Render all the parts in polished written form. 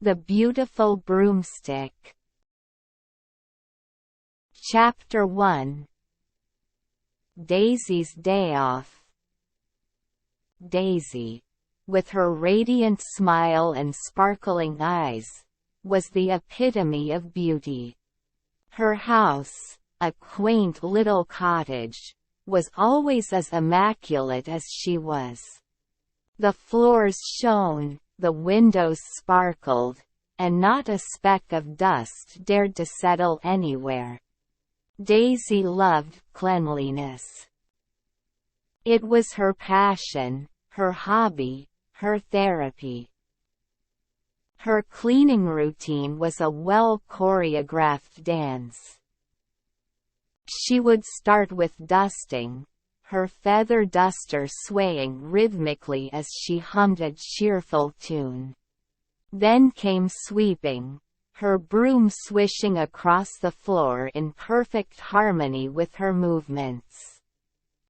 The Beautiful Broomstick. Chapter 1. Daisy's Day Off. Daisy, with her radiant smile and sparkling eyes, was the epitome of beauty. Her house, a quaint little cottage, was always as immaculate as she was. The floors shone, the windows sparkled, and not a speck of dust dared to settle anywhere. Daisy loved cleanliness. It was her passion, her hobby, her therapy. Her cleaning routine was a well-choreographed dance. She would start with dusting, her feather duster swaying rhythmically as she hummed a cheerful tune. Then came sweeping, her broom swishing across the floor in perfect harmony with her movements.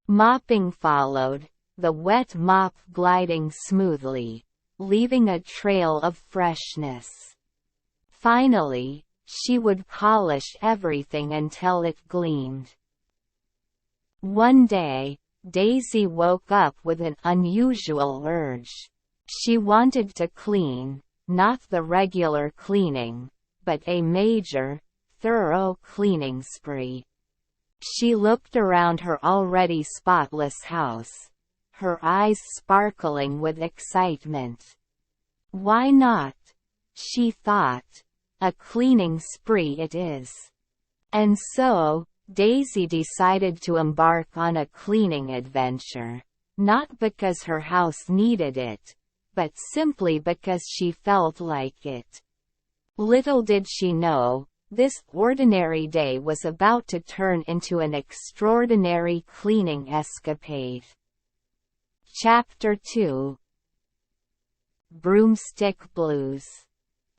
Mopping followed, the wet mop gliding smoothly, leaving a trail of freshness. Finally, she would polish everything until it gleamed. One day, Daisy woke up with an unusual urge. She wanted to clean, not the regular cleaning, but a major, thorough cleaning spree. She looked around her already spotless house, her eyes sparkling with excitement. Why not? She thought. A cleaning spree it is. And so, Daisy decided to embark on a cleaning adventure, not because her house needed it, but simply because she felt like it. Little did she know, this ordinary day was about to turn into an extraordinary cleaning escapade. Chapter 2. Broomstick Blues.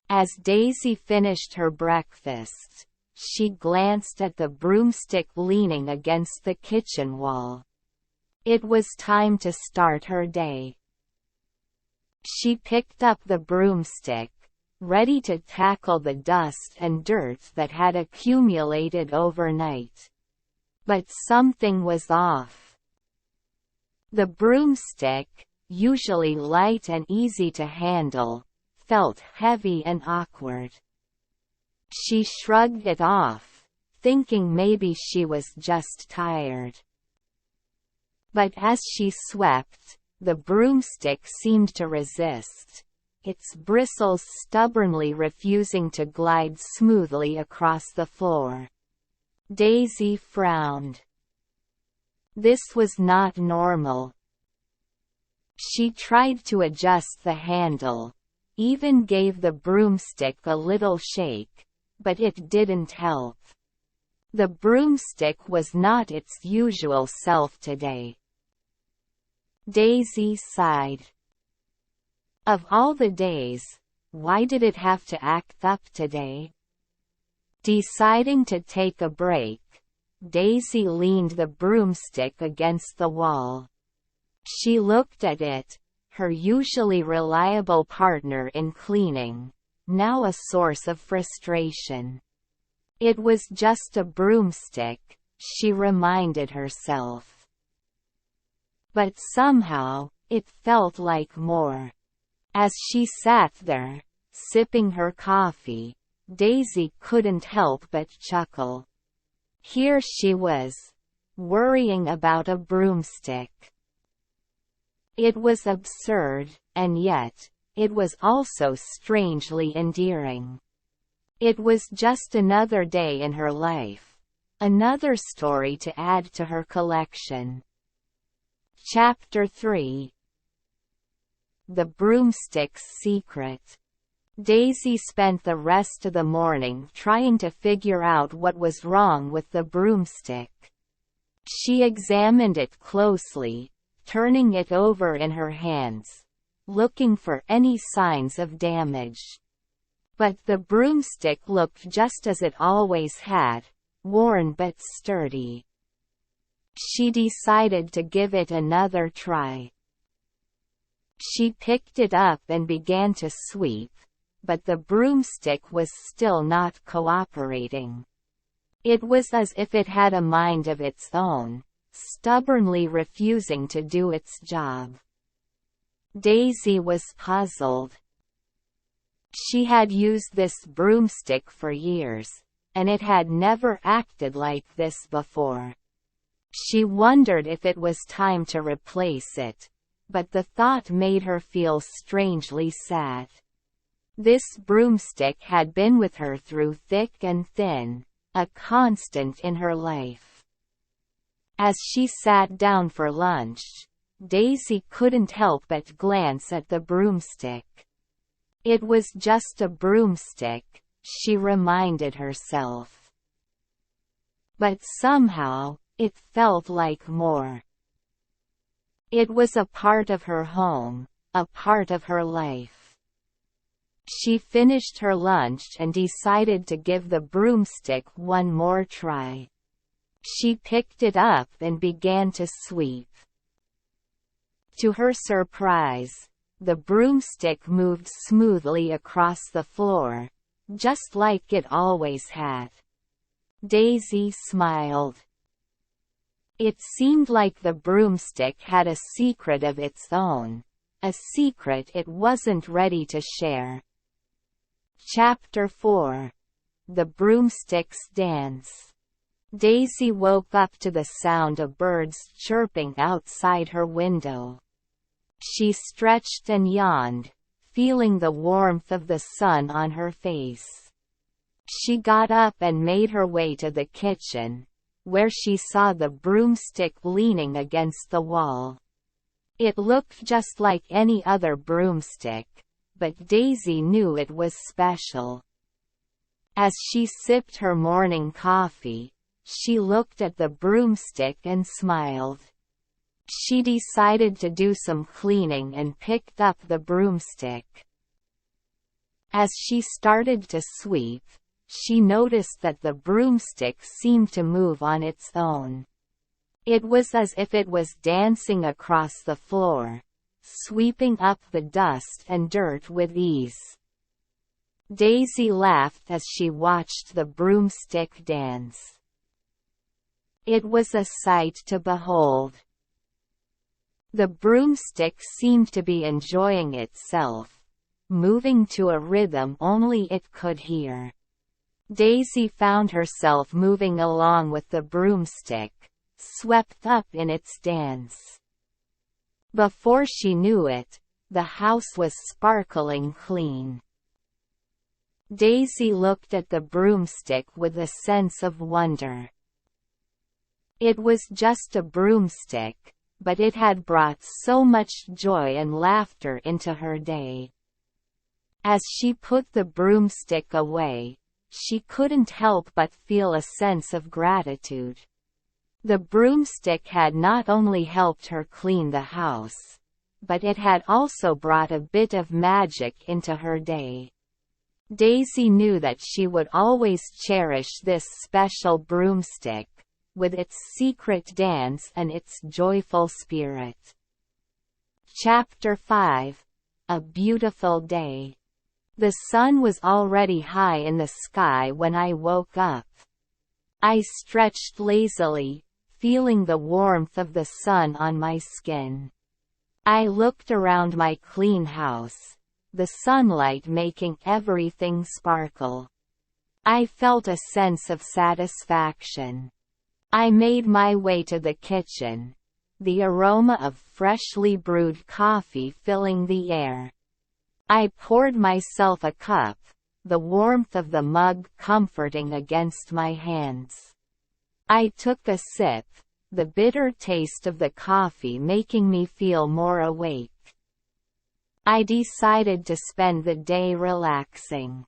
As Daisy finished her breakfast, she glanced at the broomstick leaning against the kitchen wall. It was time to start her day. She picked up the broomstick, ready to tackle the dust and dirt that had accumulated overnight. But something was off. The broomstick, usually light and easy to handle, felt heavy and awkward. She shrugged it off, thinking maybe she was just tired. But as she swept, the broomstick seemed to resist, its bristles stubbornly refusing to glide smoothly across the floor. Daisy frowned. This was not normal. She tried to adjust the handle, even gave the broomstick a little shake, but it didn't help. The broomstick was not its usual self today. Daisy sighed. Of all the days, why did it have to act up today? Deciding to take a break, Daisy leaned the broomstick against the wall. She looked at it, her usually reliable partner in cleaning, now a source of frustration. It was just a broomstick, she reminded herself. But somehow, it felt like more. As she sat there, sipping her coffee, Daisy couldn't help but chuckle. Here she was, worrying about a broomstick. It was absurd, and yet, it was also strangely endearing. It was just another day in her life. Another story to add to her collection. Chapter 3. The Broomstick's Secret. Daisy spent the rest of the morning trying to figure out what was wrong with the broomstick. She examined it closely, turning it over in her hands, looking for any signs of damage. But the broomstick looked just as it always had, worn but sturdy. She decided to give it another try. She picked it up and began to sweep, but the broomstick was still not cooperating. It was as if it had a mind of its own, stubbornly refusing to do its job. Daisy was puzzled. She had used this broomstick for years, and it had never acted like this before. She wondered if it was time to replace it, but the thought made her feel strangely sad. This broomstick had been with her through thick and thin, a constant in her life. As she sat down for lunch, Daisy couldn't help but glance at the broomstick. It was just a broomstick, she reminded herself. But somehow, it felt like more. It was a part of her home, a part of her life. She finished her lunch and decided to give the broomstick one more try. She picked it up and began to sweep. To her surprise, the broomstick moved smoothly across the floor, just like it always had. Daisy smiled. It seemed like the broomstick had a secret of its own, a secret it wasn't ready to share. Chapter 4. The Broomstick's Dance. Daisy woke up to the sound of birds chirping outside her window. She stretched and yawned, feeling the warmth of the sun on her face. She got up and made her way to the kitchen, where she saw the broomstick leaning against the wall. It looked just like any other broomstick, but Daisy knew it was special. As she sipped her morning coffee, she looked at the broomstick and smiled. She decided to do some cleaning and picked up the broomstick. As she started to sweep, she noticed that the broomstick seemed to move on its own. It was as if it was dancing across the floor, sweeping up the dust and dirt with ease. Daisy laughed as she watched the broomstick dance. It was a sight to behold. The broomstick seemed to be enjoying itself, moving to a rhythm only it could hear. Daisy found herself moving along with the broomstick, swept up in its dance. Before she knew it, the house was sparkling clean. Daisy looked at the broomstick with a sense of wonder. It was just a broomstick, but it had brought so much joy and laughter into her day. As she put the broomstick away, she couldn't help but feel a sense of gratitude. The broomstick had not only helped her clean the house, but it had also brought a bit of magic into her day. Daisy knew that she would always cherish this special broomstick, with its secret dance and its joyful spirit. Chapter 5. A Beautiful Day. The sun was already high in the sky when I woke up. I stretched lazily, feeling the warmth of the sun on my skin. I looked around my clean house, the sunlight making everything sparkle. I felt a sense of satisfaction. I made my way to the kitchen, the aroma of freshly brewed coffee filling the air. I poured myself a cup, the warmth of the mug comforting against my hands. I took a sip, the bitter taste of the coffee making me feel more awake. I decided to spend the day relaxing.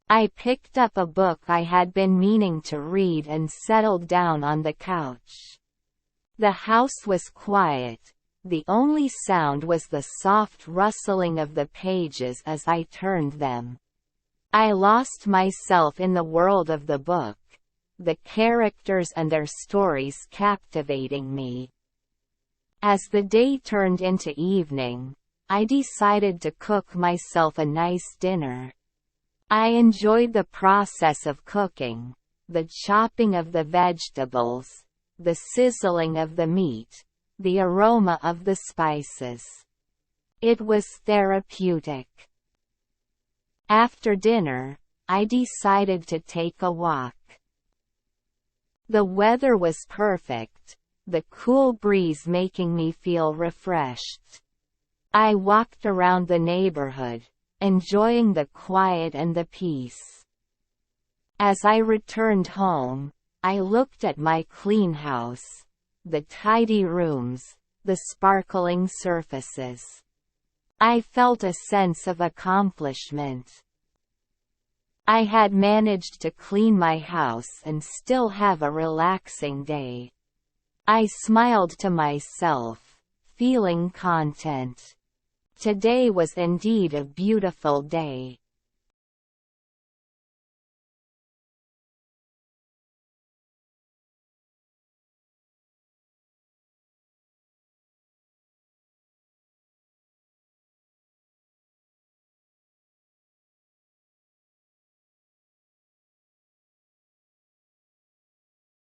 I picked up a book I had been meaning to read and settled down on the couch. The house was quiet. The only sound was the soft rustling of the pages as I turned them. I lost myself in the world of the book, the characters and their stories captivating me. As the day turned into evening, I decided to cook myself a nice dinner. I enjoyed the process of cooking, the chopping of the vegetables, the sizzling of the meat, the aroma of the spices. It was therapeutic. After dinner, I decided to take a walk. The weather was perfect, the cool breeze making me feel refreshed. I walked around the neighborhood, enjoying the quiet and the peace. As I returned home, I looked at my clean house, the tidy rooms, the sparkling surfaces. I felt a sense of accomplishment. I had managed to clean my house and still have a relaxing day. I smiled to myself, feeling content. Today was indeed a beautiful day.